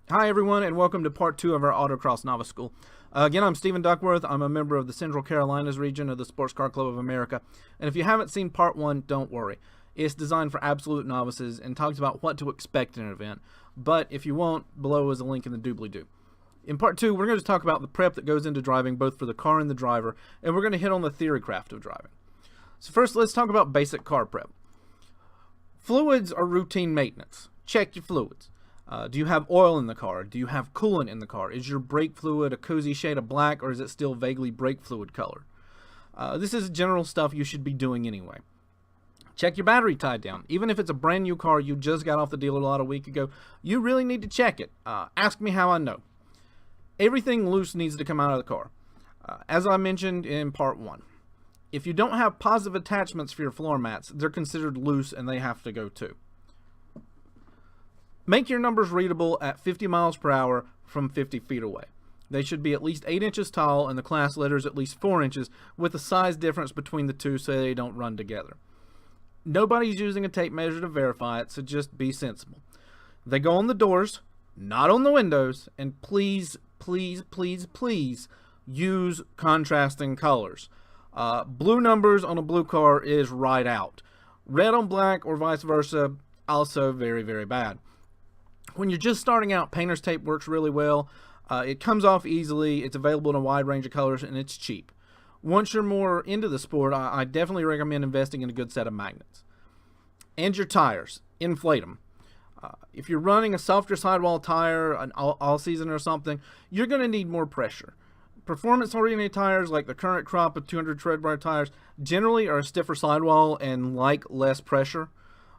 Hi everyone, and welcome to part 2 of our Autocross Novice School. Again, I'm Stephen Duckworth. I'm a member of the Central Carolinas region of the Sports Car Club of America. And if you haven't seen part 1, don't worry. It's designed for absolute novices and talks about what to expect in an event. But if you won't, below is a link in the doobly-doo. In part 2, we're going to talk about the prep that goes into driving, both for the car and the driver, and we're going to hit on the theorycraft of driving. So first, let's talk about basic car prep. Fluids are routine maintenance. Check your fluids. Do you have oil in the car? Do you have coolant in the car? Is your brake fluid a cozy shade of black, or is it still vaguely brake fluid colored? This is general stuff you should be doing anyway. Check your battery tie down. Even if it's a brand new car you just got off the dealer lot a week ago, you really need to check it. Ask me how I know. Everything loose needs to come out of the car. As I mentioned in part 1, if you don't have positive attachments for your floor mats, they're considered loose and they have to go too. Make your numbers readable at 50 miles per hour from 50 feet away. They should be at least 8 inches tall and the class letters at least 4 inches, with a size difference between the two so they don't run together. Nobody's using a tape measure to verify it, so just be sensible. They go on the doors, not on the windows, and please, please, please, please use contrasting colors. Blue numbers on a blue car is right out. Red on black or vice versa, also very, very bad. When you're just starting out, painter's tape works really well. It comes off easily, it's available in a wide range of colors, and it's cheap. Once you're more into the sport, I definitely recommend investing in a good set of magnets. And your tires. Inflate them. If you're running a softer sidewall tire, an all-season or something, you're going to need more pressure. Performance-oriented tires, like the current crop of 200 tread bar tires, generally are a stiffer sidewall and like less pressure,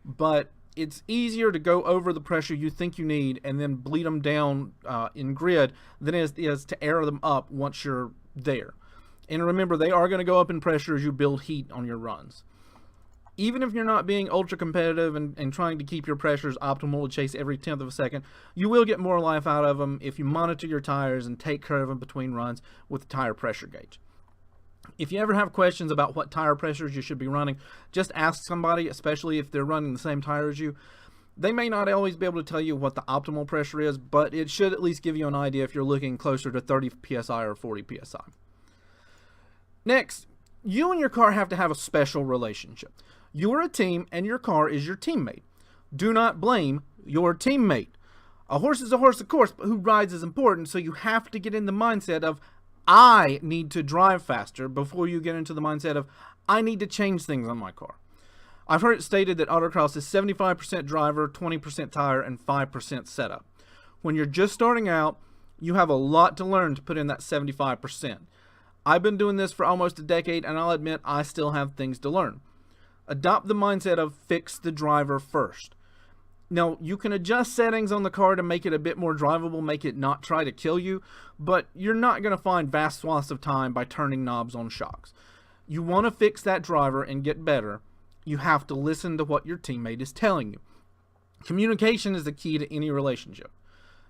but it's easier to go over the pressure you think you need and then bleed them down in grid than it is to air them up once you're there. And remember, they are going to go up in pressure as you build heat on your runs. Even if you're not being ultra competitive and trying to keep your pressures optimal to chase every 10th of a second, you will get more life out of them if you monitor your tires and take care of them between runs with the tire pressure gauge. If you ever have questions about what tire pressures you should be running, just ask somebody, especially if they're running the same tire as you. They may not always be able to tell you what the optimal pressure is, but it should at least give you an idea if you're looking closer to 30 psi or 40 psi. Next, you and your car have to have a special relationship. You are a team and your car is your teammate. Do not blame your teammate. A horse is a horse, of course, but who rides is important, so you have to get in the mindset of, I need to drive faster, before you get into the mindset of, I need to change things on my car. I've heard it stated that autocross is 75% driver, 20% tire, and 5% setup. When you're just starting out, you have a lot to learn to put in that 75%. I've been doing this for almost a decade, and I'll admit I still have things to learn. Adopt the mindset of fix the driver first. Now, you can adjust settings on the car to make it a bit more drivable, make it not try to kill you, but you're not going to find vast swaths of time by turning knobs on shocks. You want to fix that driver and get better, you have to listen to what your teammate is telling you. Communication is the key to any relationship.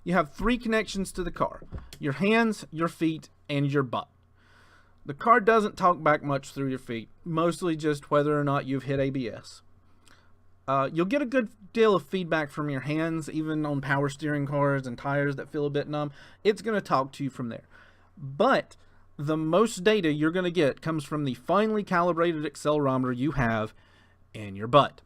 You have 3 connections to the car: your hands, your feet, and your butt. The car doesn't talk back much through your feet, mostly just whether or not you've hit ABS. You'll get a good deal of feedback from your hands, even on power steering cars and tires that feel a bit numb. It's going to talk to you from there. But the most data you're going to get comes from the finely calibrated accelerometer you have in your butt.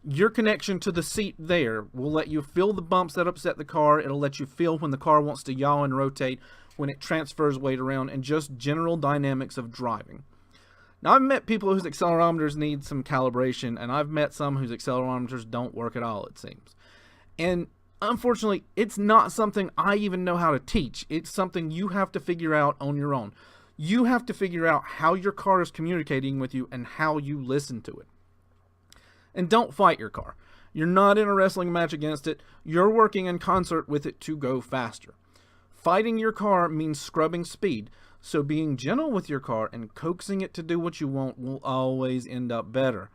Your connection to the seat there will let you feel the bumps that upset the car. It'll let you feel when the car wants to yaw and rotate, when it transfers weight around, and just general dynamics of driving. Now, I've met people whose accelerometers need some calibration, and I've met some whose accelerometers don't work at all, it seems. And unfortunately, it's not something I even know how to teach. It's something you have to figure out on your own. You have to figure out how your car is communicating with you and how you listen to it. And don't fight your car. You're not in a wrestling match against it. You're working in concert with it to go faster. Fighting your car means scrubbing speed. So being gentle with your car and coaxing it to do what you want will always end up better.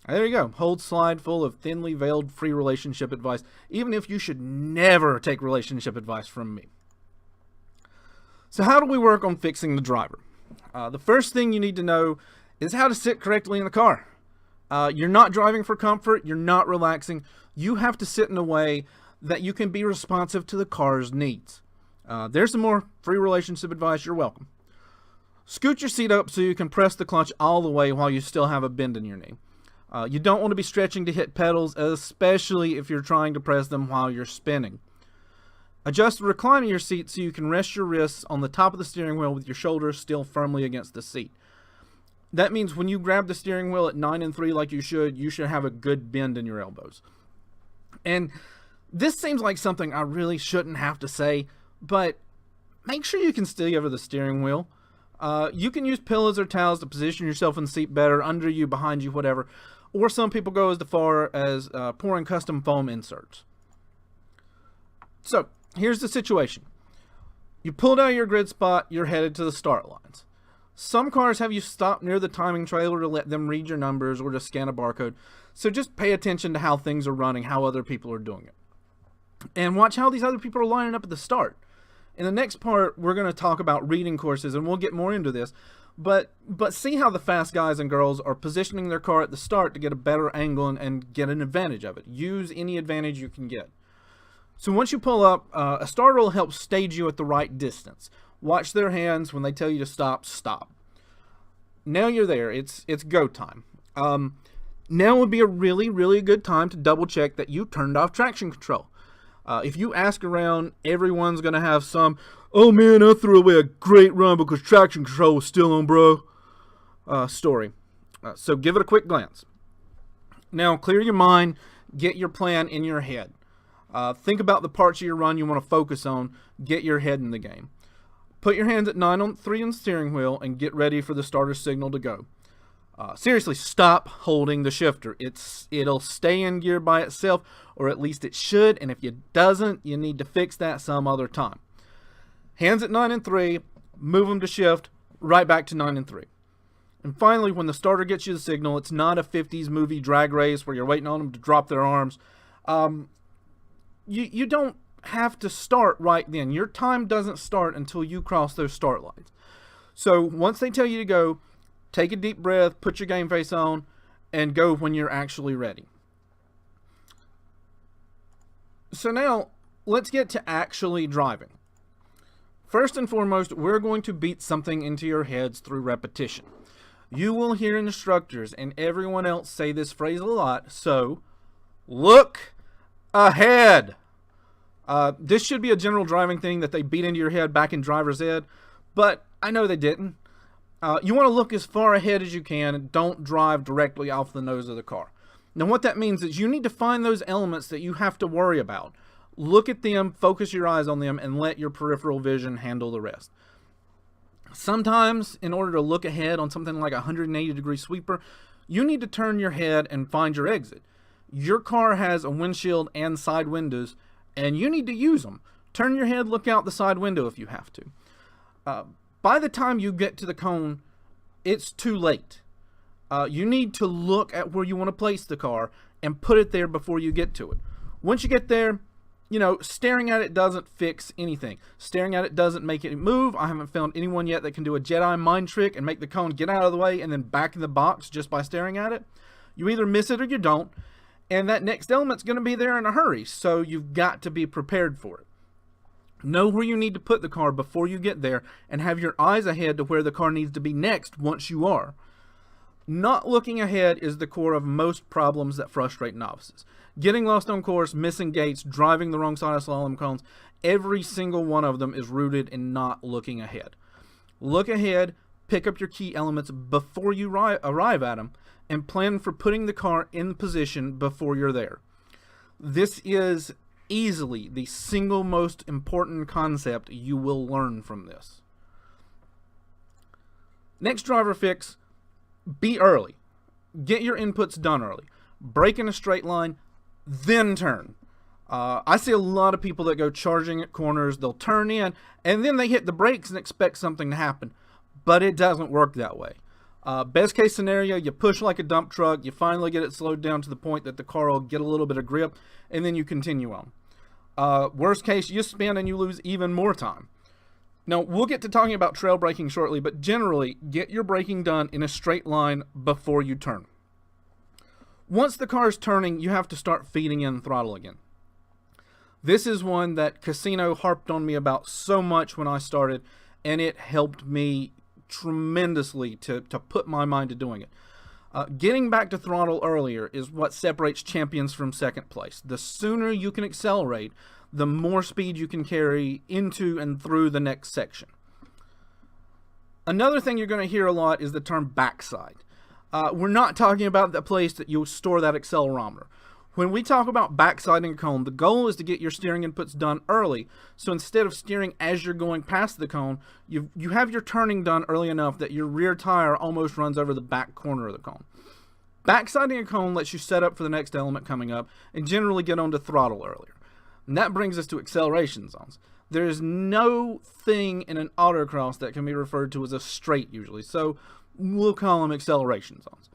There you go. Whole slide full of thinly veiled free relationship advice, even if you should never take relationship advice from me. So how do we work on fixing the driver? The first thing you need to know is how to sit correctly in the car. You're not driving for comfort. You're not relaxing. You have to sit in a way that you can be responsive to the car's needs. There's some more free relationship advice. You're welcome. Scoot your seat up so you can press the clutch all the way while you still have a bend in your knee. You don't want to be stretching to hit pedals, especially if you're trying to press them while you're spinning. Adjust the recline of your seat so you can rest your wrists on the top of the steering wheel with your shoulders still firmly against the seat. That means when you grab the steering wheel at 9 and 3 like you should have a good bend in your elbows. And this seems like something I really shouldn't have to say, but make sure you can stay over the steering wheel. You can use pillows or towels to position yourself in the seat better, under you, behind you, whatever. Or some people go as far as pouring custom foam inserts. So, here's the situation. You pulled out of your grid spot, you're headed to the start lines. Some cars have you stop near the timing trailer to let them read your numbers or to scan a barcode. So just pay attention to how things are running, how other people are doing it. And watch how these other people are lining up at the start. In the next part, we're going to talk about reading courses, and we'll get more into this. But see how the fast guys and girls are positioning their car at the start to get a better angle and get an advantage of it. Use any advantage you can get. So once you pull up, a starter will help stage you at the right distance. Watch their hands. When they tell you to stop, stop. Now you're there. It's go time. Now would be a really, really good time to double check that you turned off traction control. If you ask around, everyone's going to have some, "Oh man, I threw away a great run because traction control was still on, bro," story. So give it a quick glance. Now clear your mind. Get your plan in your head. Think about the parts of your run you want to focus on. Get your head in the game. Put your hands at 9 on 3 on the steering wheel and get ready for the starter signal to go. Seriously, stop holding the shifter. It'll stay in gear by itself, or at least it should, and if it doesn't, you need to fix that some other time. Hands at 9 and 3, move them to shift, right back to 9 and 3. And finally, when the starter gets you the signal, it's not a 50s movie drag race where you're waiting on them to drop their arms. You don't have to start right then. Your time doesn't start until you cross those start lines. So once they tell you to go, take a deep breath, put your game face on, and go when you're actually ready. So now, let's get to actually driving. First and foremost, we're going to beat something into your heads through repetition. You will hear instructors and everyone else say this phrase a lot, so look ahead. This should be a general driving thing that they beat into your head back in driver's ed, but I know they didn't. You want to look as far ahead as you can and don't drive directly off the nose of the car. Now what that means is you need to find those elements that you have to worry about. Look at them, focus your eyes on them, and let your peripheral vision handle the rest. Sometimes, in order to look ahead on something like a 180-degree sweeper, you need to turn your head and find your exit. Your car has a windshield and side windows, and you need to use them. Turn your head, look out the side window if you have to. By the time you get to the cone, it's too late. You need to look at where you want to place the car and put it there before you get to it. Once you get there, staring at it doesn't fix anything. Staring at it doesn't make it move. I haven't found anyone yet that can do a Jedi mind trick and make the cone get out of the way and then back in the box just by staring at it. You either miss it or you don't. And that next element's going to be there in a hurry, so you've got to be prepared for it. Know where you need to put the car before you get there, and have your eyes ahead to where the car needs to be next once you are. Not looking ahead is the core of most problems that frustrate novices. Getting lost on course, missing gates, driving the wrong side of slalom cones, every single one of them is rooted in not looking ahead. Look ahead, pick up your key elements before you arrive at them, and plan for putting the car in position before you're there. This is easily the single most important concept you will learn from this. Next driver fix, be early. Get your inputs done early. Brake in a straight line, then turn. I see a lot of people that go charging at corners. They'll turn in, and then they hit the brakes and expect something to happen. But it doesn't work that way. Best case scenario, you push like a dump truck, you finally get it slowed down to the point that the car will get a little bit of grip, and then you continue on. Worst case, you spin and you lose even more time. Now, we'll get to talking about trail braking shortly, but generally, get your braking done in a straight line before you turn. Once the car is turning, you have to start feeding in throttle again. This is one that Casino harped on me about so much when I started, and it helped me tremendously to put my mind to doing it. Getting back to throttle earlier is what separates champions from second place. The sooner you can accelerate, the more speed you can carry into and through the next section. Another thing you're going to hear a lot is the term backside. We're not talking about the place that you'll store that accelerometer. When we talk about backsiding a cone, the goal is to get your steering inputs done early. So instead of steering as you're going past the cone, you have your turning done early enough that your rear tire almost runs over the back corner of the cone. Backsiding a cone lets you set up for the next element coming up and generally get onto throttle earlier. And that brings us to acceleration zones. There is no thing in an autocross that can be referred to as a straight usually, so we'll call them acceleration zones.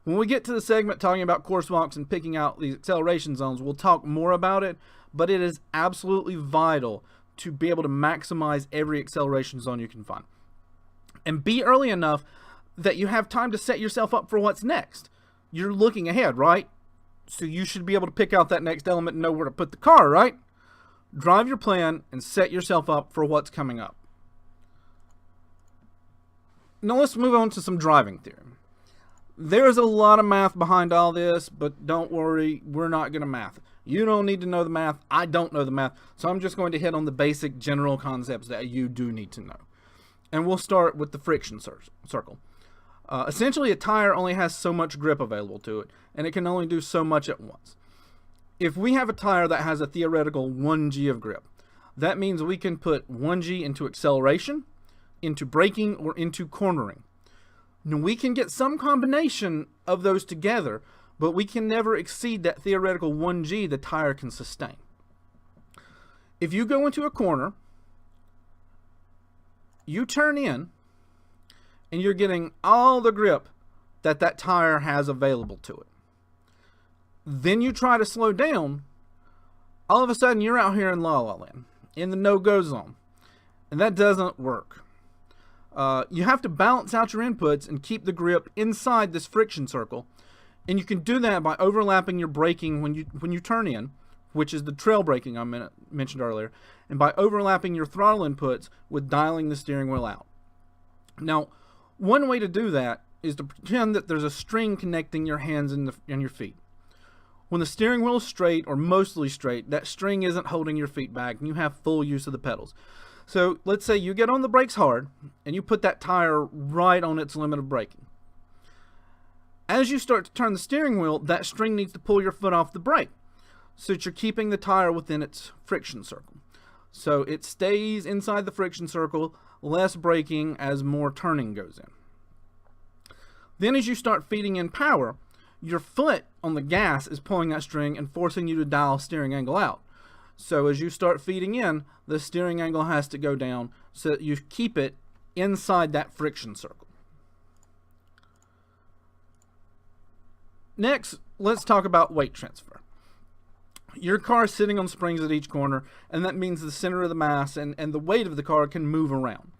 When we get to the segment talking about course walks and picking out these acceleration zones, we'll talk more about it, but it is absolutely vital to be able to maximize every acceleration zone you can find. And be early enough that you have time to set yourself up for what's next. You're looking ahead, right? So you should be able to pick out that next element and know where to put the car, right? Drive your plan and set yourself up for what's coming up. Now let's move on to some driving theory. There's a lot of math behind all this, but don't worry, we're not going to math. You don't need to know the math. I don't know the math. So I'm just going to hit on the basic general concepts that you do need to know. And we'll start with the friction circle. Essentially, a tire only has so much grip available to it, and it can only do so much at once. If we have a tire that has a theoretical 1G of grip, that means we can put 1G into acceleration, into braking, or into cornering. Now, we can get some combination of those together, but we can never exceed that theoretical 1G the tire can sustain. If you go into a corner, you turn in, and you're getting all the grip that that tire has available to it. Then you try to slow down, all of a sudden you're out here in La La Land, in the no-go zone, and that doesn't work. You have to balance out your inputs and keep the grip inside this friction circle, and you can do that by overlapping your braking when you turn in, which is the trail braking I mentioned earlier, and by overlapping your throttle inputs with dialing the steering wheel out. Now, one way to do that is to pretend that there's a string connecting your hands and your feet. When the steering wheel is straight or mostly straight, that string isn't holding your feet back and you have full use of the pedals. So let's say you get on the brakes hard and you put that tire right on its limit of braking. As you start to turn the steering wheel, that string needs to pull your foot off the brake so that you're keeping the tire within its friction circle. So it stays inside the friction circle, less braking as more turning goes in. Then as you start feeding in power, your foot on the gas is pulling that string and forcing you to dial steering angle out. So as you start feeding in, the steering angle has to go down so that you keep it inside that friction circle. Next, let's talk about weight transfer. Your car is sitting on springs at each corner, and that means the center of the mass and the weight of the car can move around.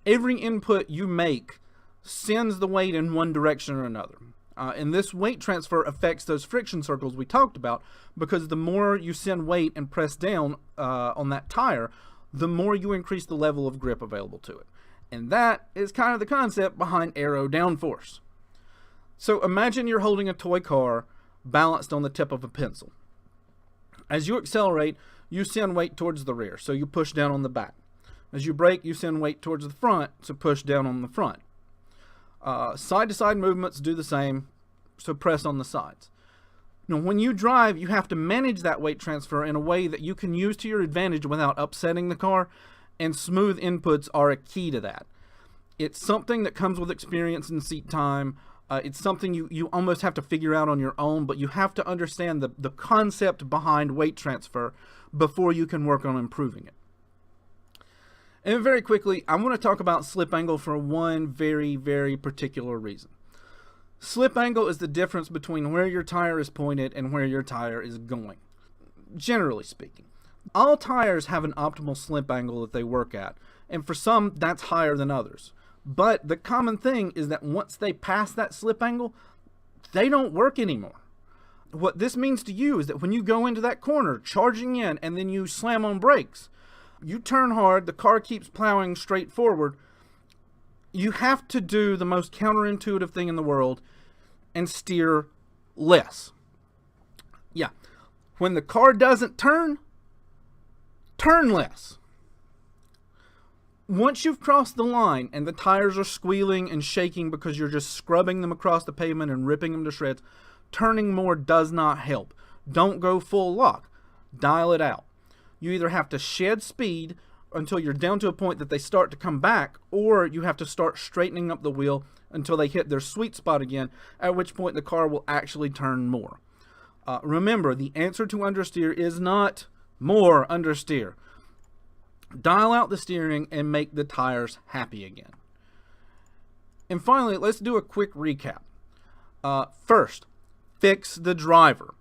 Every input you make sends the weight in one direction or another. And this weight transfer affects those friction circles we talked about, because the more you send weight and press down on that tire, the more you increase the level of grip available to it. And that is kind of the concept behind aero downforce. So imagine you're holding a toy car balanced on the tip of a pencil. As you accelerate, you send weight towards the rear, so you push down on the back. As you brake, you send weight towards the front, so push down on the front. Side-to-side movements do the same, so press on the sides. Now, when you drive, you have to manage that weight transfer in a way that you can use to your advantage without upsetting the car, and smooth inputs are a key to that. It's something that comes with experience and seat time. It's something you almost have to figure out on your own, but you have to understand the concept behind weight transfer before you can work on improving it. And very quickly, I want to talk about slip angle for one very, very particular reason. Slip angle is the difference between where your tire is pointed and where your tire is going. Generally speaking, all tires have an optimal slip angle that they work at, and for some, that's higher than others. But the common thing is that once they pass that slip angle, they don't work anymore. what this means to you is that when you go into that corner, charging in, and then you slam on brakes, you turn hard, the car keeps plowing straight forward, you have to do the most counterintuitive thing in the world and steer less. Yeah. When the car doesn't turn less. Once you've crossed the line and the tires are squealing and shaking because you're just scrubbing them across the pavement and ripping them to shreds, turning more does not help. Don't go full lock. Dial it out. You either have to shed speed until you're down to a point that they start to come back, or you have to start straightening up the wheel until they hit their sweet spot again, at which point the car will actually turn more. Remember, the answer to understeer is not more understeer. Dial out the steering and make the tires happy again. And finally, let's do a quick recap. First, fix the driver.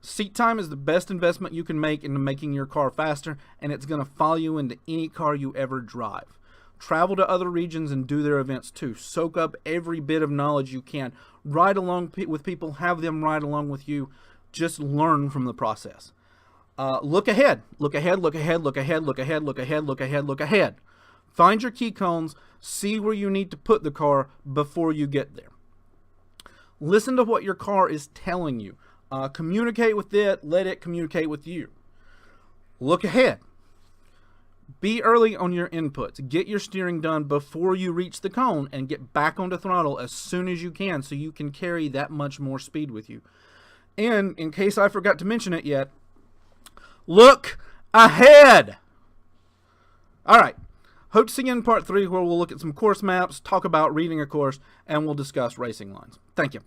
Seat time is the best investment you can make into making your car faster, and it's going to follow you into any car you ever drive. Travel to other regions and do their events too. Soak up every bit of knowledge you can. Ride along with people, have them ride along with you. Just learn from the process. Look ahead. Look ahead, look ahead, look ahead, look ahead, look ahead, look ahead, look ahead. Find your key cones. See where you need to put the car before you get there. Listen to what your car is telling you. Communicate with it. Let it communicate with you. Look ahead. Be early on your inputs. Get your steering done before you reach the cone and get back onto throttle as soon as you can so you can carry that much more speed with you. And in case I forgot to mention it yet, look ahead. All right. Hope to see you in part 3 where we'll look at some course maps, talk about reading a course, and we'll discuss racing lines. Thank you.